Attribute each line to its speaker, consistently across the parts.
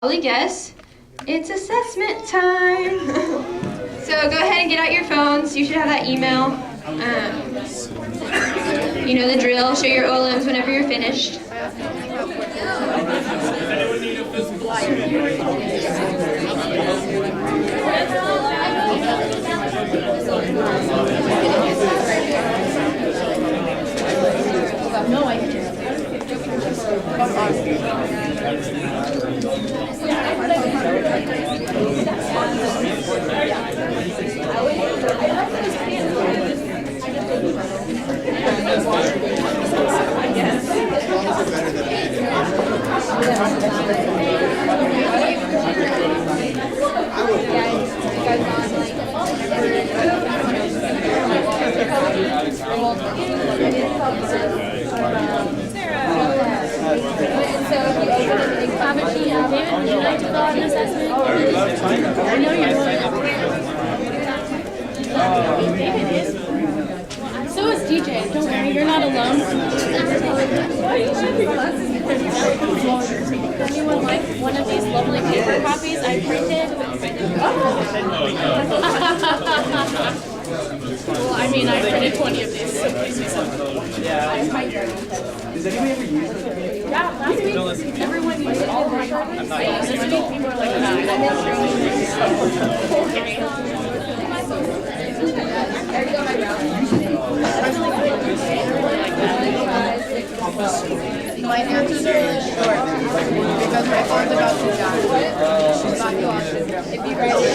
Speaker 1: Probably guess it's assessment time. So go ahead and get out your phones. You should have that email. You know the drill. Show your OLMs whenever you're finished.
Speaker 2: No, I can't.
Speaker 3: David, would you like to fill out an assessment? I know you're David is. So is DJ. Don't worry, you're not alone. Anyone like one of these lovely paper copies I printed? Well, I mean, I printed 20 of these, so please do something.
Speaker 4: Yeah. Does anybody ever use it?
Speaker 3: Yeah, last week, everyone used it all the time. This week, people are like,
Speaker 2: My answers are really short because my phone's about to die. She's not watching. If you write it,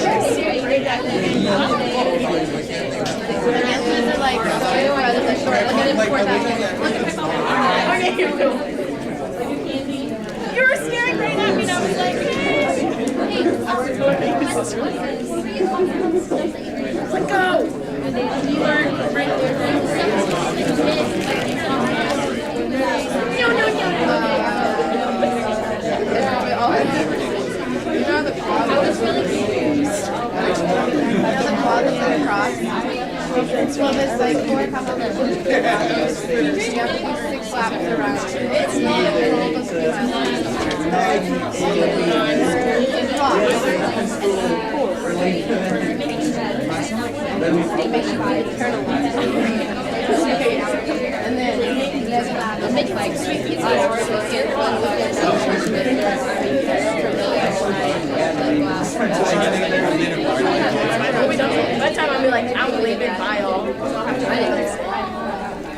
Speaker 2: my answers are like rather than short. Look at it before that. Look at my phone. Okay, here we go. You were staring right at me and I was like, let go. You weren't right there. No. You know the clause? I was really confused. You know the clause is in the cross? Well, there's like 4 complications. You have to do 6 laps around. It's not a little bit and then make like sweet pizza or by the time I'll be like, I'm leaving, bye all.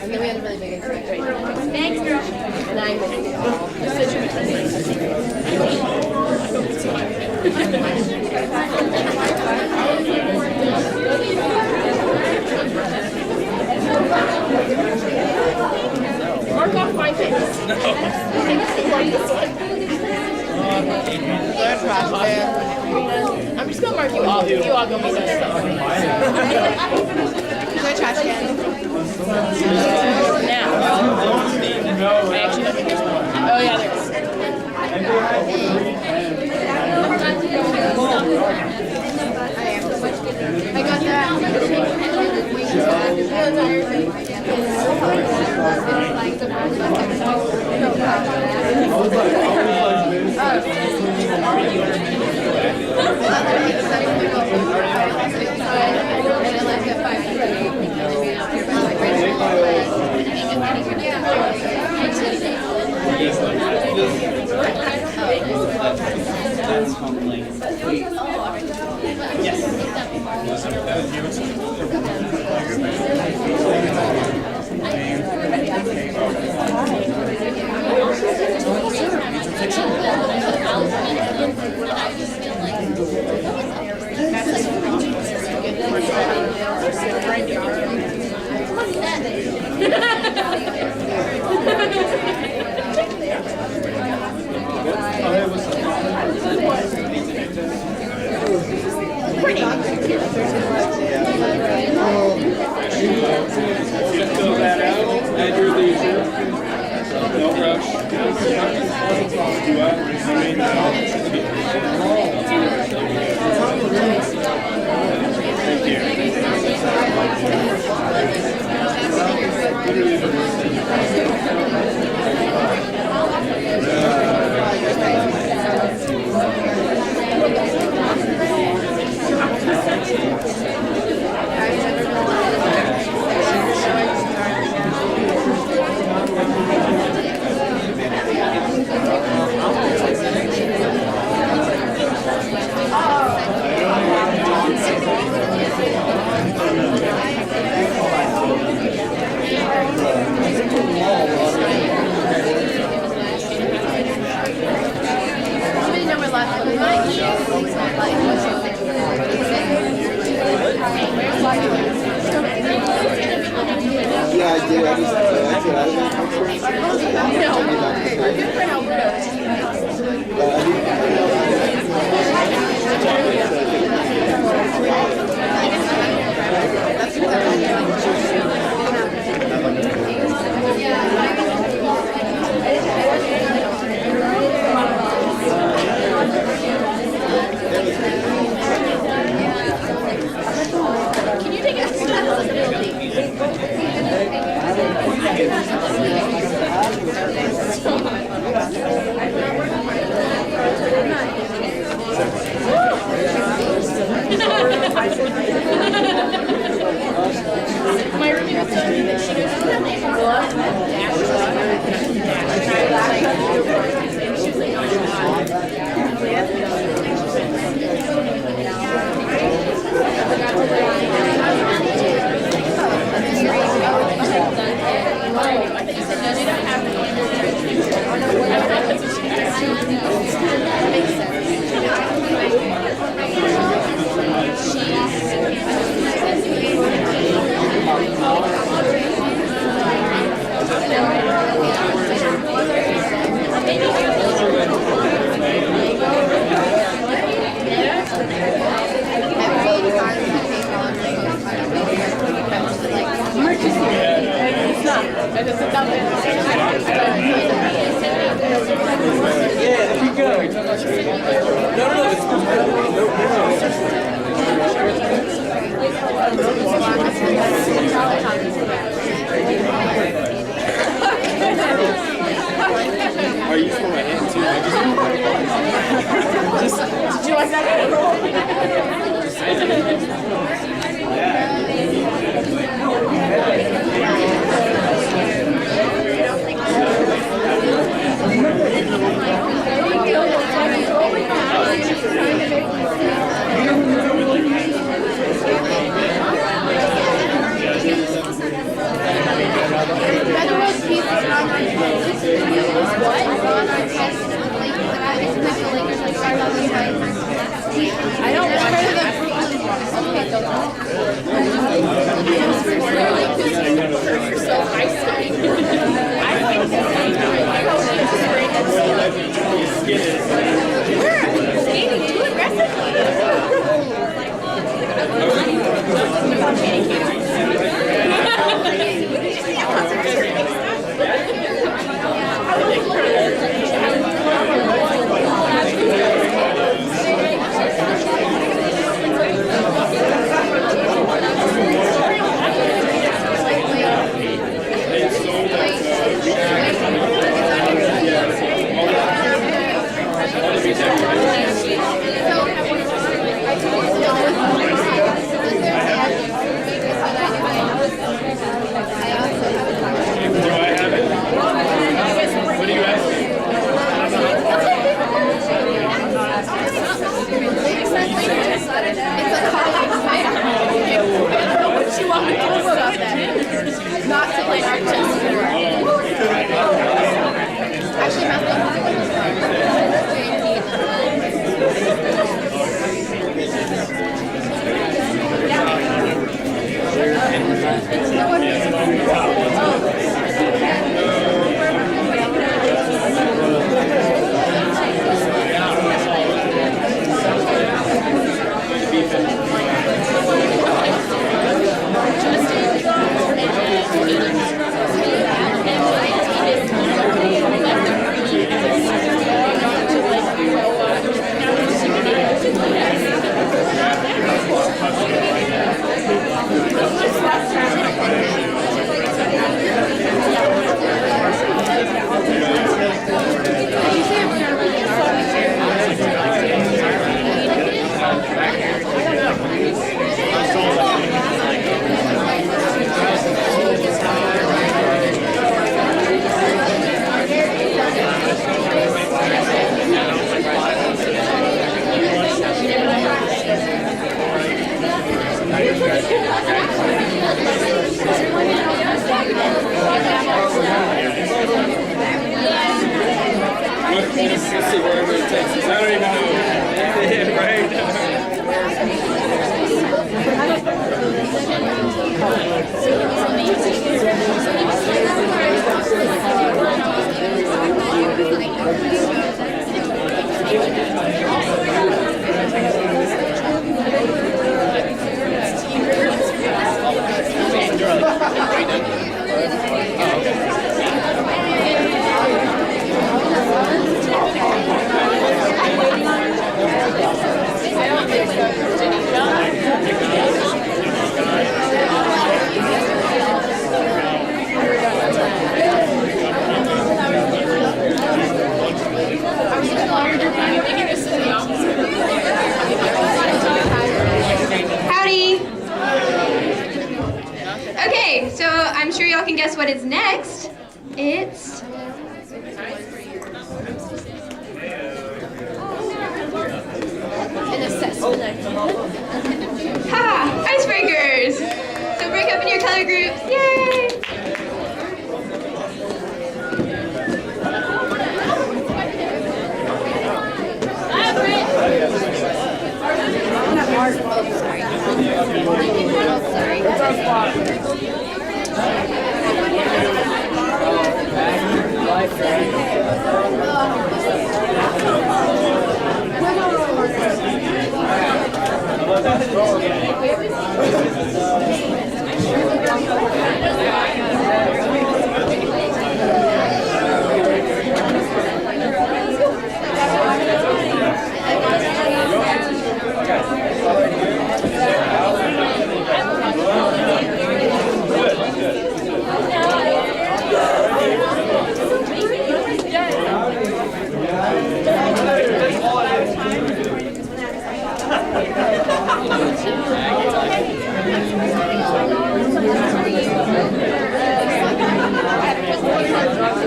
Speaker 2: And then we had a really big experience. Thanks, girl. And I missed it all. Mark off my face. No. I'm just gonna mark you all. You all go make that stuff. Is there a trash can? Now. I actually don't think there's one. Oh yeah, there is. I got that. Pretty.
Speaker 5: Yeah, I did. I just that's it. I didn't
Speaker 3: Can you take My roommate was telling me that she goes to the blood, dash blood, and she was like, oh
Speaker 4: Yeah, keep going. No, no, it's Are you for my hand too? Did you like that?
Speaker 2: I don't want
Speaker 1: Ha! Icebreakers! So break up in your color groups. Yay!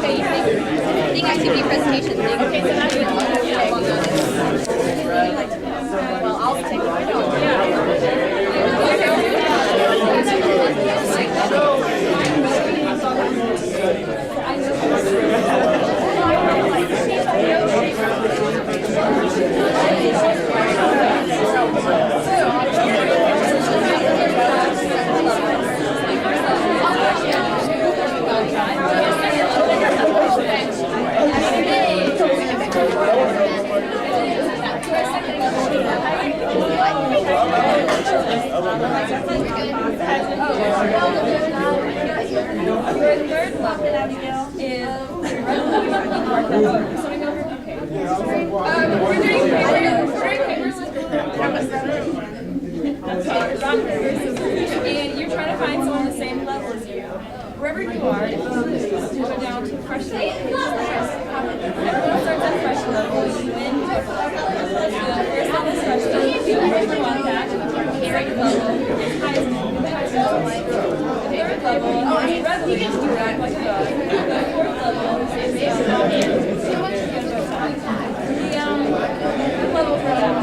Speaker 1: I think I should be presentation thing. Okay, so that's well, I'll take
Speaker 6: And you're trying to find someone the same level as you. Wherever you are, if you go down to freshman level, everyone starts at freshman level, you then to first level is freshman, you want that, second level, highest level, the third level, you can do that like a dog. The fourth level is the level for that.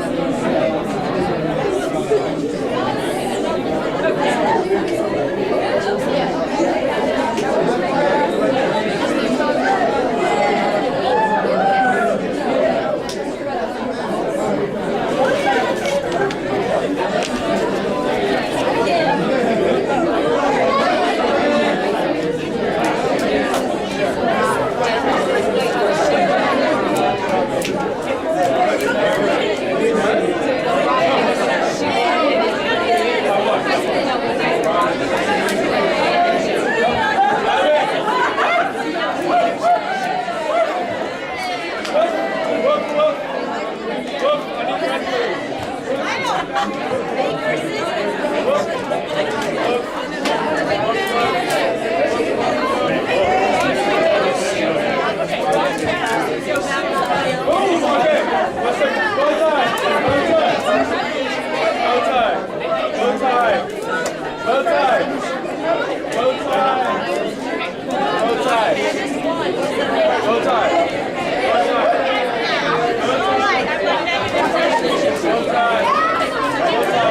Speaker 4: Go time.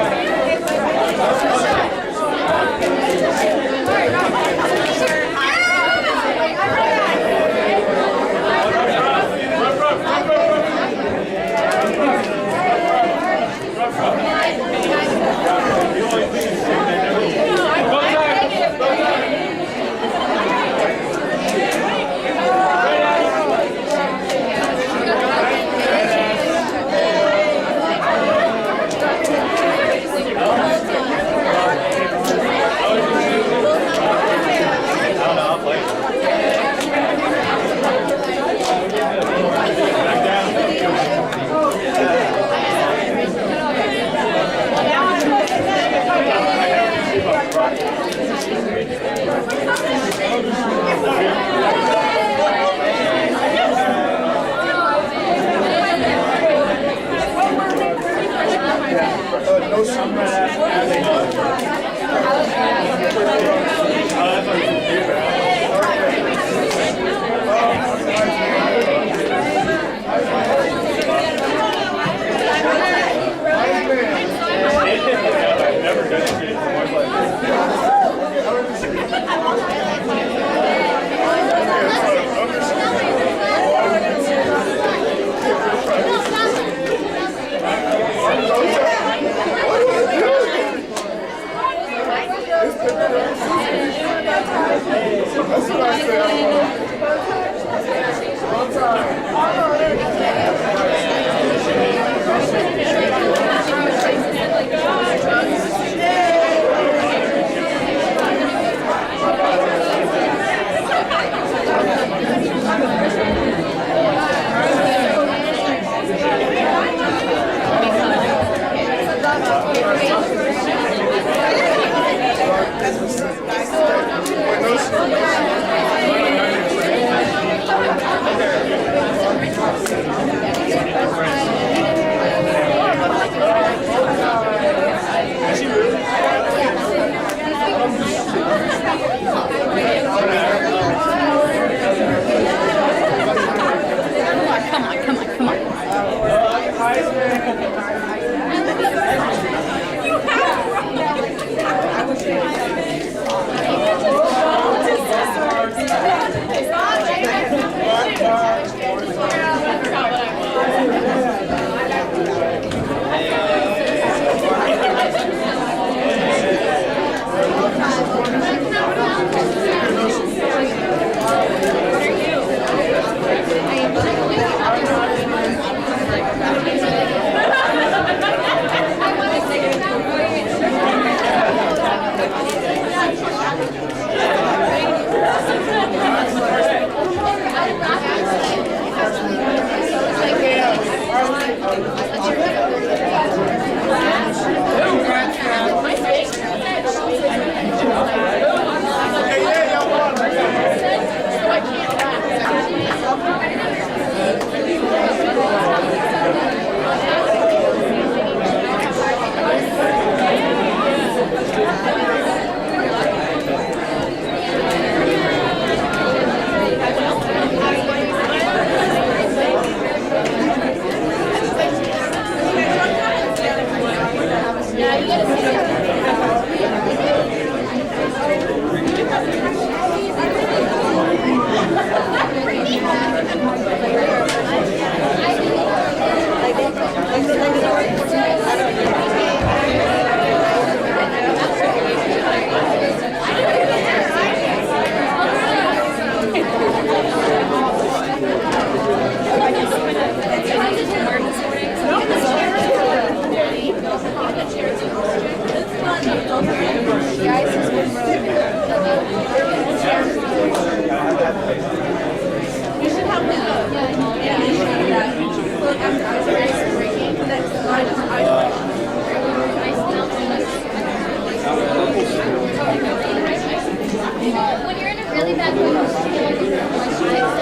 Speaker 3: When you're in a really bad mood, you feel like you're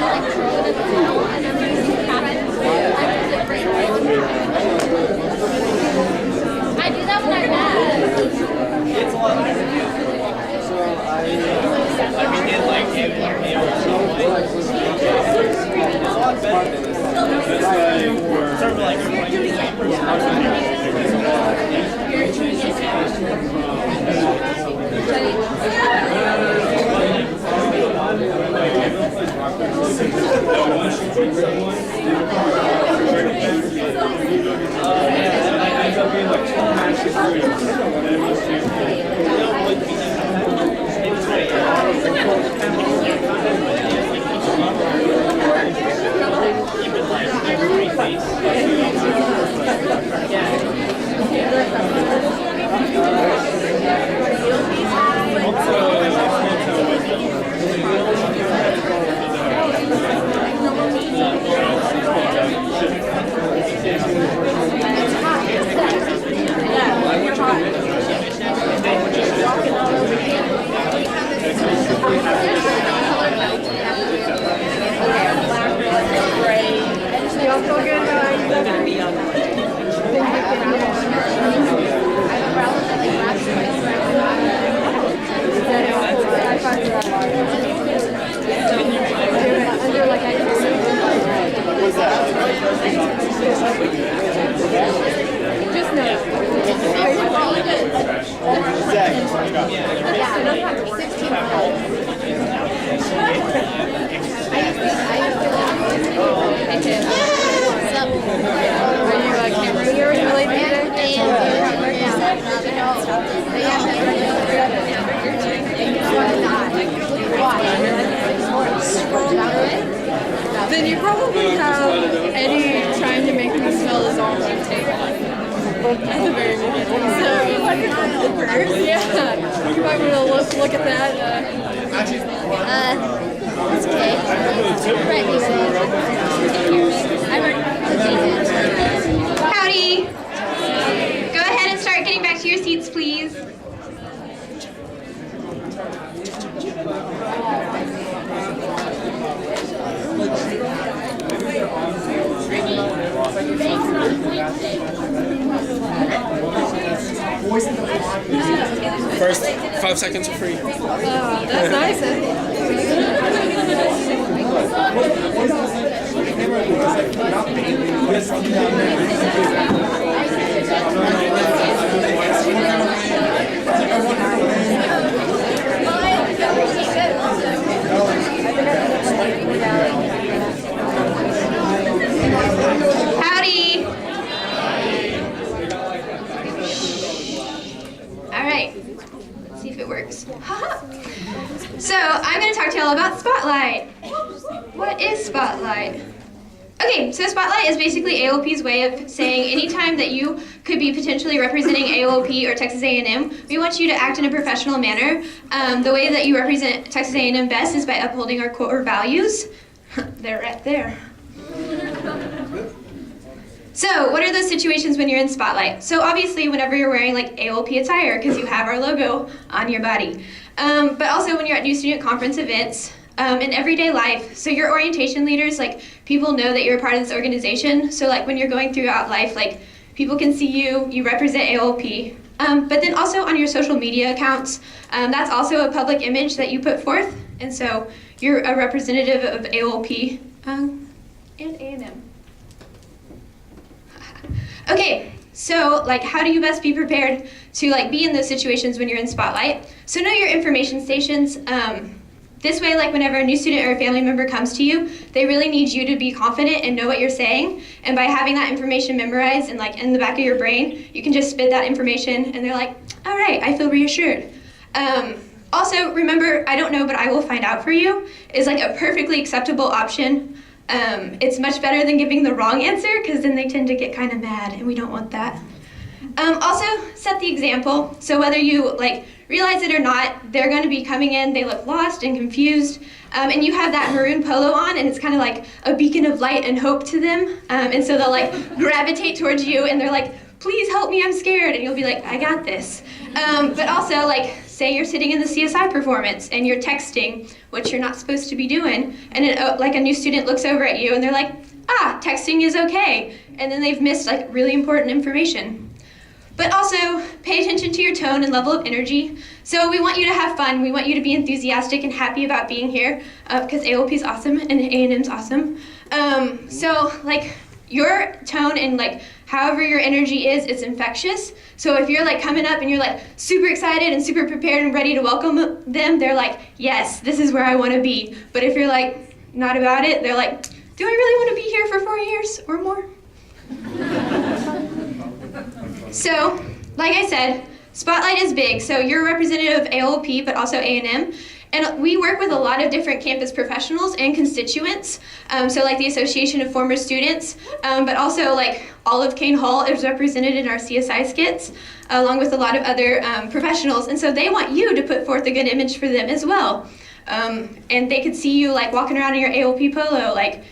Speaker 3: like throw it at the wall and then there's something happens. I do that when I'm mad.
Speaker 4: It's a lot of so I did like it's a lot better than this. Sort of like
Speaker 2: Then you probably have Eddie trying to make me smell his arm on tape. At the very beginning. So, yeah. You might want to look at that.
Speaker 3: It's okay.
Speaker 1: Howdy. Go ahead and start getting back to your seats, please.
Speaker 4: first 5 seconds are free.
Speaker 2: That's nice.
Speaker 1: Howdy. All right. Let's see if it works. So I'm going to talk to y'all about Spotlight. What is Spotlight? Okay, so Spotlight is basically AOP's way of saying anytime that you could be potentially representing AOP or Texas A&M, we want you to act in a professional manner. The way that you represent Texas A&M best is by upholding our core values. They're right there. So, what are those situations when you're in Spotlight? So obviously, whenever you're wearing like AOP attire, because you have our logo on your body. But also when you're at new student conference events, in everyday life. So your orientation leaders, like people know that you're a part of this organization. So like when you're going throughout life, like people can see you represent AOP. But then also on your social media accounts, that's also a public image that you put forth. And so you're a representative of AOP and A&M. Okay, so like how do you best be prepared to like be in those situations when you're in Spotlight? So know your information stations. This way, like whenever a new student or a family member comes to you, they really need you to be confident and know what you're saying. And by having that information memorized and like in the back of your brain, you can just spit that information and they're like, all right, I feel reassured. Also, remember, I don't know, but I will find out for you is like a perfectly acceptable option. It's much better than giving the wrong answer because then they tend to get kind of mad and we don't want that. Also, set the example. So whether you like realize it or not, they're going to be coming in, they look lost and confused, and you have that maroon polo on and it's kind of like a beacon of light and hope to them, and so they'll like gravitate towards you and they're like, please help me, I'm scared, and you'll be like, I got this. But also like, say you're sitting in the CSI performance and you're texting, which you're not supposed to be doing, and like a new student looks over at you and they're like, texting is okay, and then they've missed like really important information. But also, pay attention to your tone and level of energy. So we want you to have fun. We want you to be enthusiastic and happy about being here because AOP is awesome and A&M's awesome. So like your tone and like however your energy is, it's infectious. So if you're like coming up and you're like super excited and super prepared and ready to welcome them, they're like, yes, this is where I want to be. But if you're like not about it, they're like, do I really want to be here for 4 years or more? So, like I said, Spotlight is big. So you're a representative of AOP, but also A&M. And we work with a lot of different campus professionals and constituents. So like the Association of Former Students, but also like Olive Kane Hall is represented in our CSI skits, along with a lot of other professionals. And so they want you to put forth a good image for them as well. And they could see you like walking around in your AOP polo, like,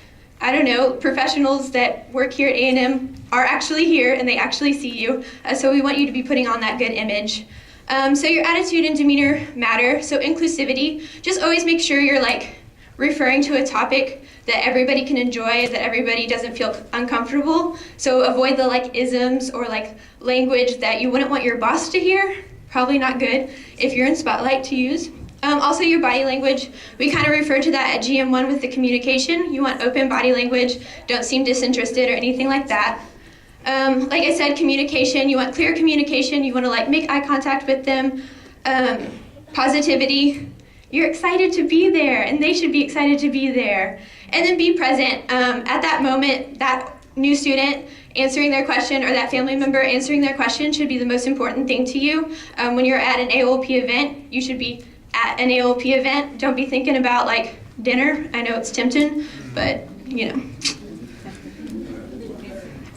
Speaker 1: I don't know, professionals that work here at A&M are actually here and they actually see you. So we want you to be putting on that good image. So your attitude and demeanor matter. So inclusivity, just always make sure you're like referring to a topic that everybody can enjoy, that everybody doesn't feel uncomfortable. So avoid the like isms or like language that you wouldn't want your boss to hear. Probably not good if you're in Spotlight to use. Also your body language, we kind of refer to that at GM1 with the communication. You want open body language, don't seem disinterested or anything like that. Like I said, communication, you want clear communication, you want to like make eye contact with them. Positivity, you're excited to be there and they should be excited to be there. And then be present. At that moment, that new student answering their question or that family member answering their question should be the most important thing to you. When you're at an AOP event, you should be at an AOP event. Don't be thinking about like dinner. I know it's tempting, but you know.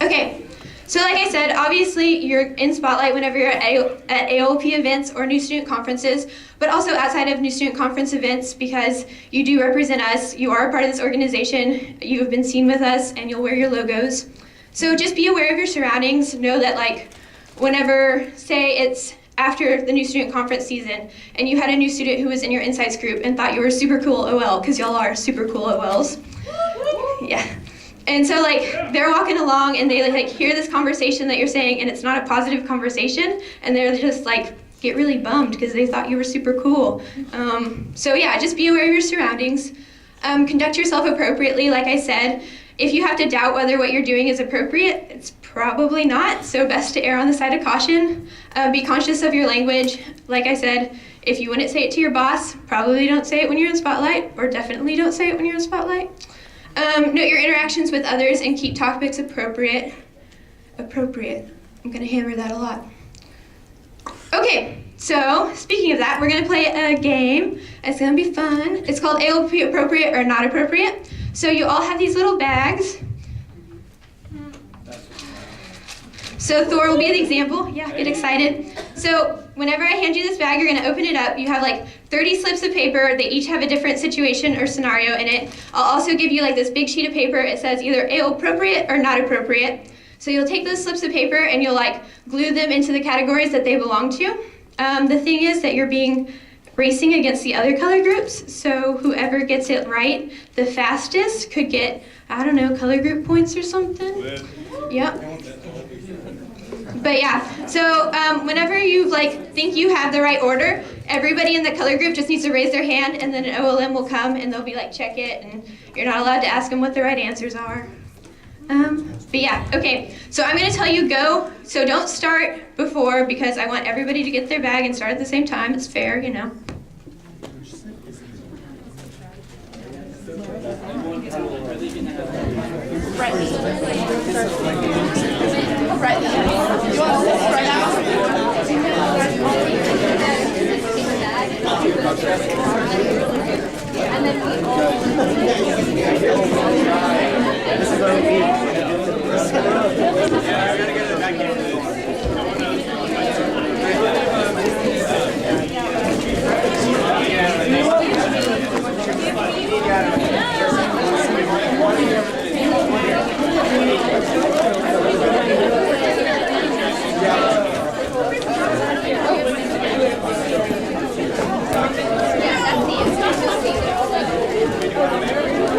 Speaker 1: Okay, so like I said, obviously you're in Spotlight whenever you're at AOP events or new student conferences, but also outside of new student conference events because you do represent us. You are a part of this organization. You have been seen with us and you'll wear your logos. So just be aware of your surroundings. Know that like whenever, say it's after the new student conference season and you had a new student who was in your insights group and thought you were super cool OL, because y'all are super cool OLs. Yeah. And so like they're walking along and they like hear this conversation that you're saying and it's not a positive conversation and they're just like get really bummed because they thought you were super cool. So yeah, just be aware of your surroundings. Conduct yourself appropriately, like I said, If you have to doubt whether what you're doing is appropriate, it's probably not, so best to err on the side of caution. Be conscious of your language. Like I said, if you wouldn't say it to your boss, probably don't say it when you're in spotlight, or definitely don't say it when you're in spotlight. Note your interactions with others and keep topics appropriate. Appropriate. I'm gonna hammer that a lot. Okay, so speaking of that, we're gonna play a game. It's gonna be fun. It's called AOP appropriate or not appropriate. So you all have these little bags. So Thor will be the example. Yeah, get excited. So whenever I hand you this bag, you're gonna open it up. You have like 30 slips of paper. They each have a different situation or scenario in it. I'll also give you like this big sheet of paper. It says either appropriate or not appropriate. So you'll take those slips of paper and you'll like glue them into the categories that they belong to. The thing is that you're racing against the other color groups. So whoever gets it right the fastest could get, I don't know, color group points or something. Yep. But yeah, so whenever you think you have the right order, everybody in the color group just needs to raise their hand, and then an OLM will come and they'll be like, check it, and you're not allowed to ask them what the right answers are. But yeah, okay, so I'm gonna tell you go, so don't start before because I want everybody to get their bag and start at the same time. It's fair, you know.
Speaker 2: You want to spread out?
Speaker 3: And then we all
Speaker 4: This is what we need.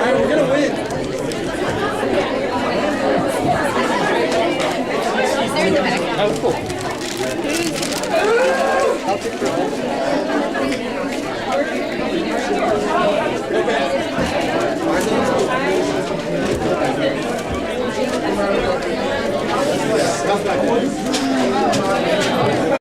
Speaker 5: We're gonna win. Oh, cool. I'll take the whole.